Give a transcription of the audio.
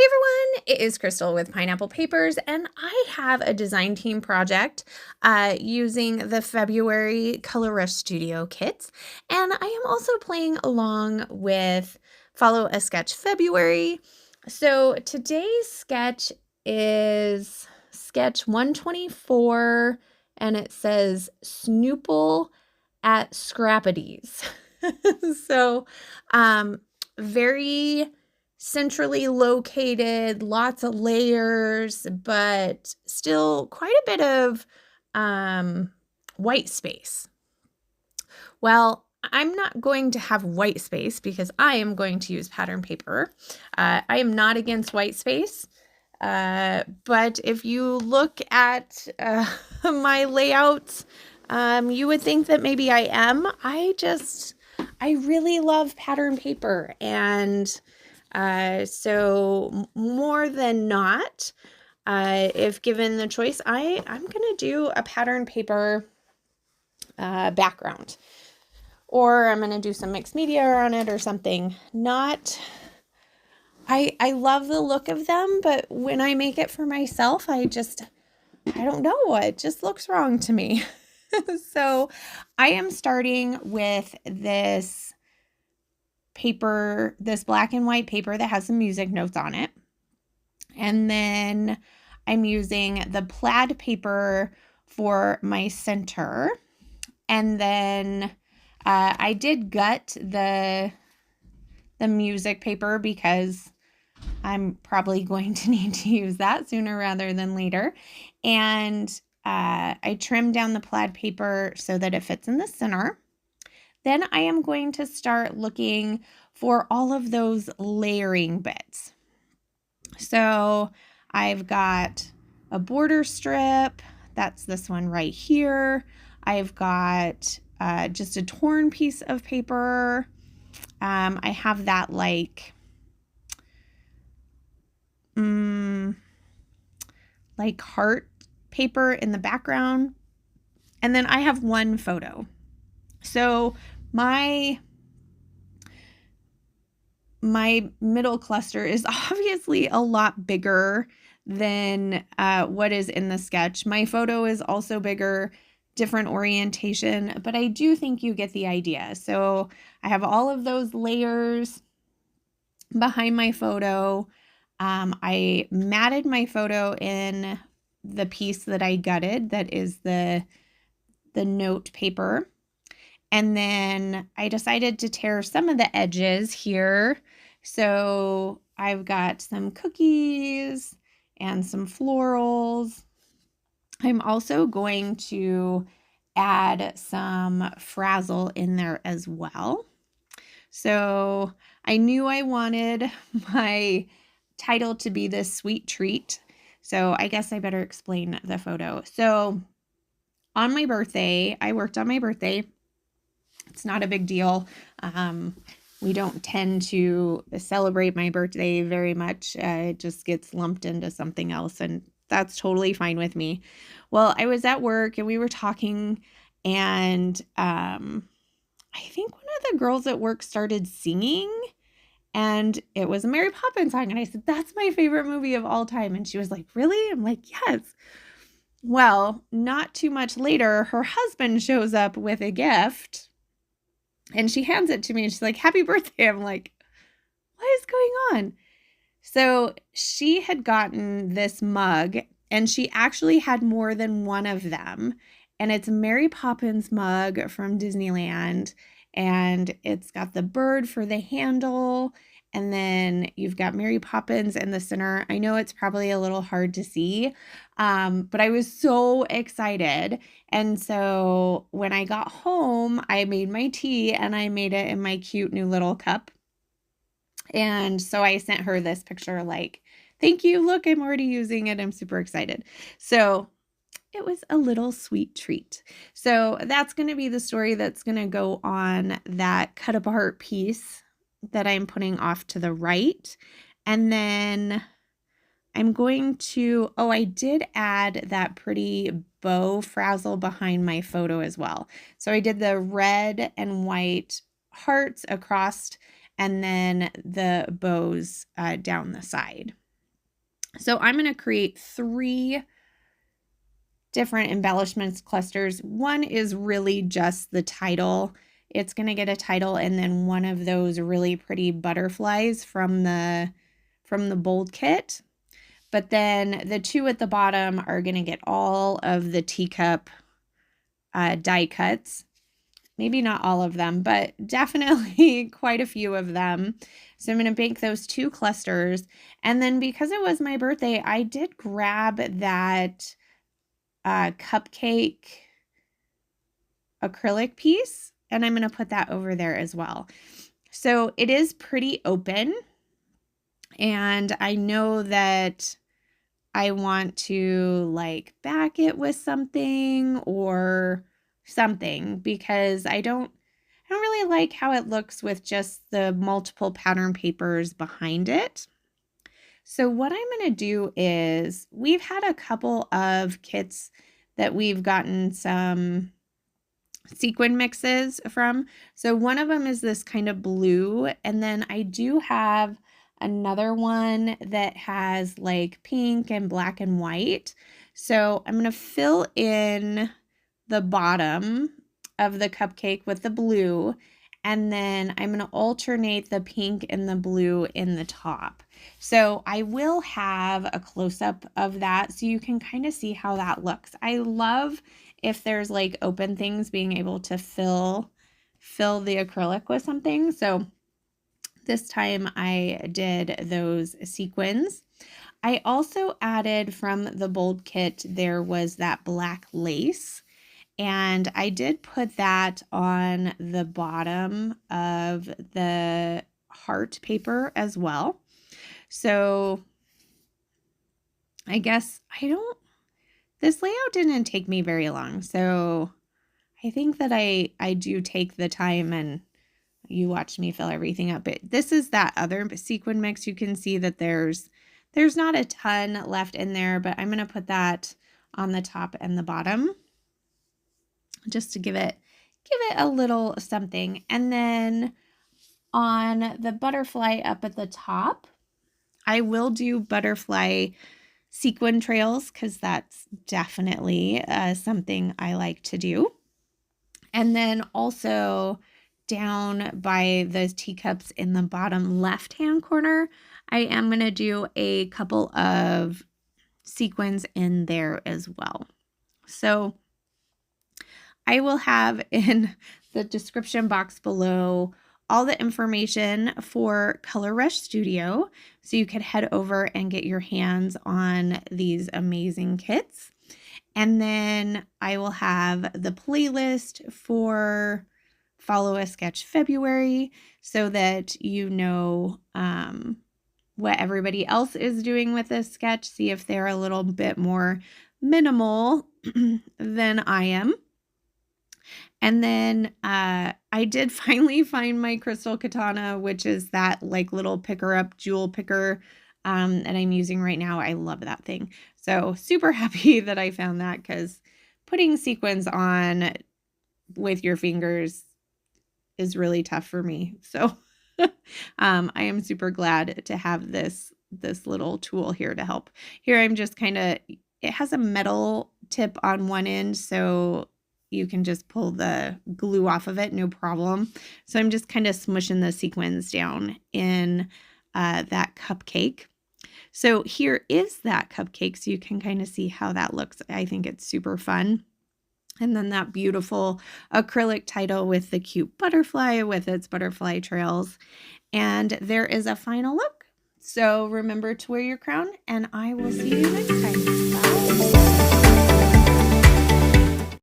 everyone, it is Crystal with Pineapple Papers, and I have a design team project using the February Color Rush Studio kits, and I am also playing along with Follow a Sketch February. So today's sketch is sketch 124, and it says Snoople at Scrappities. So, very centrally located, lots of layers, but still quite a bit of white space. Well, I'm not going to have white space because I am going to use pattern paper. I am not against white space, but if you look at my layouts, you would think that maybe I am. I really love pattern paper, and so more than not, if given the choice, I'm going to do a pattern paper background, or I'm going to do some mixed media on it or something. I love the look of them, but when I make it for myself, I don't know, it just looks wrong to me. So I am starting with this paper, this black and white paper that has some music notes on it. And then I'm using the plaid paper for my center. And then I did gut the music paper because I'm probably going to need to use that sooner rather than later. And I trimmed down the plaid paper so that it fits in the center. Then I am going to start looking for all of those layering bits. So I've got a border strip. That's this one right here. I've got just a torn piece of paper. I have that like heart paper in the background. And then I have one photo. So my middle cluster is obviously a lot bigger than what is in the sketch. My photo is also bigger, different orientation, but I do think you get the idea. So I have all of those layers behind my photo. I matted my photo in the piece that I gutted, that is the note paper. And then I decided to tear some of the edges here. So I've got some cookies and some florals. I'm also going to add some frazzle in there as well. So I knew I wanted my title to be this sweet treat. So I guess I better explain the photo. So on my birthday, I worked on my birthday. It's not a big deal. We don't tend to celebrate my birthday very much. It just gets lumped into something else, and that's totally fine with me. Well, I was at work and we were talking, and I think one of the girls at work started singing, and it was a Mary Poppins song. And I said, "That's my favorite movie of all time." And she was like, "Really?" I'm like, "Yes." Well, not too much later, her husband shows up with a gift. And she hands it to me and she's like, "Happy birthday." I'm like, what is going on? So she had gotten this mug, and she actually had more than one of them. And it's a Mary Poppins mug from Disneyland. And it's got the bird for the handle. And then you've got Mary Poppins in the center. I know it's probably a little hard to see, but I was so excited. And so when I got home, I made my tea and I made it in my cute new little cup. And so I sent her this picture like, "Thank you. Look, I'm already using it. I'm super excited." So it was a little sweet treat. So that's going to be the story that's going to go on that cut apart piece that I'm putting off to the right. And then I'm going to, I did add that pretty bow frazzle behind my photo as well. So I did the red and white hearts across, and then the bows down the side. So I'm going to create 3 different embellishments clusters. One is really just the title. It's going to get a title and then one of those really pretty butterflies from the bold kit. But then the 2 at the bottom are going to get all of the teacup die cuts. Maybe not all of them, but definitely quite a few of them. So I'm going to make those 2 clusters. And then because it was my birthday, I did grab that cupcake acrylic piece, and I'm going to put that over there as well. So it is pretty open, and I know that I want to like back it with something or something because I don't really like how it looks with just the multiple pattern papers behind it. So what I'm going to do is we've had a couple of kits that we've gotten some sequin mixes from. So one of them is this kind of blue, and then I do have another one that has like pink and black and white. So I'm going to fill in the bottom of the cupcake with the blue, and then I'm going to alternate the pink and the blue in the top. So I will have a close-up of that so you can kind of see how that looks. I love if there's like open things, being able to fill the acrylic with something. So this time I did those sequins. I also added from the bold kit, there was that black lace. And I did put that on the bottom of the heart paper as well. So I guess this layout didn't take me very long. So I think that I do take the time, and you watched me fill everything up. But this is that other sequin mix. You can see that there's not a ton left in there, but I'm going to put that on the top and the bottom, just to give it a little something. And then on the butterfly up at the top, I will do butterfly sequin trails because that's definitely something I like to do. And then also down by those teacups in the bottom left-hand corner, I am going to do a couple of sequins in there as well. So I will have in the description box below all the information for Color Rush Studio, so you could head over and get your hands on these amazing kits. And then I will have the playlist for Follow a Sketch February so that you know what everybody else is doing with this sketch, see if they're a little bit more minimal than I am. And then I did finally find my crystal katana, which is that like little picker up jewel picker that I'm using right now. I love that thing. So super happy that I found that, because putting sequins on with your fingers is really tough for me. So I am super glad to have this little tool here to help. Here I'm just it has a metal tip on one end, so you can just pull the glue off of it, no problem. So I'm just kind of smushing the sequins down in that cupcake. So here is that cupcake, so you can kind of see how that looks. I think it's super fun. And then that beautiful acrylic title with the cute butterfly with its butterfly trails. And there is a final look. So remember to wear your crown, and I will see you next time. Bye.